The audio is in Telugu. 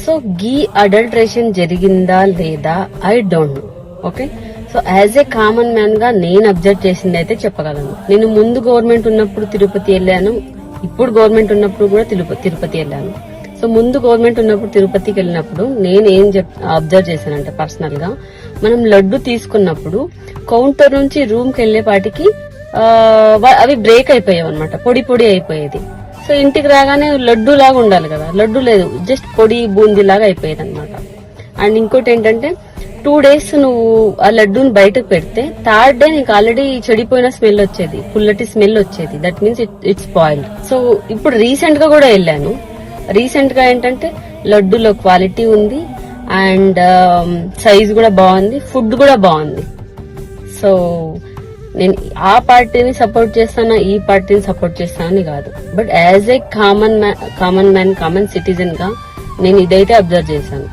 సో గీ అడల్ట్రేషన్ జరిగిందా లేదా I don't know. Okay, so as a common man గా నేను అబ్జర్వ్ చేసింది అయితే చెప్పగలను. నేను ముందు గవర్నమెంట్ ఉన్నప్పుడు తిరుపతి వెళ్ళాను, ఇప్పుడు గవర్నమెంట్ ఉన్నప్పుడు కూడా తిరుపతి వెళ్ళాను. సో ముందు గవర్నమెంట్ ఉన్నప్పుడు తిరుపతికి వెళ్ళినప్పుడు నేను ఏం అబ్జర్వ్ చేశానంటే పర్సనల్ గా, మనం లడ్డు తీసుకున్నప్పుడు కౌంటర్ నుంచి రూమ్ కి వెళ్లేపాటికి అవి బ్రేక్ అయిపోయాయి అనమాట, పొడి పొడి అయిపోయేది. సో ఇంటికి రాగానే లడ్డు లాగా ఉండాలి కదా, లడ్డు లేదు, జస్ట్ పొడి బూందీ లాగా అయిపోయేది అనమాట. అండ్ ఇంకోటి ఏంటంటే 2 days నువ్వు ఆ లడ్డూని బయటకు పెడితే 3rd day నీకు ఆల్రెడీ చెడిపోయిన స్మెల్ వచ్చేది, పుల్లటి స్మెల్ వచ్చేది. That means it's spoiled. So ఇప్పుడు రీసెంట్ గా కూడా వెళ్ళాను. రీసెంట్ గా ఏంటంటే లడ్డూలో క్వాలిటీ ఉంది అండ్ సైజ్ కూడా బాగుంది, ఫుడ్ కూడా బాగుంది. సో నేను ఆ పార్టీని సపోర్ట్ చేస్తానా ఈ పార్టీని సపోర్ట్ చేస్తానని కాదు, but as a common man common citizen గా నేను ఇదైతే అబ్జర్వ్ చేశాను.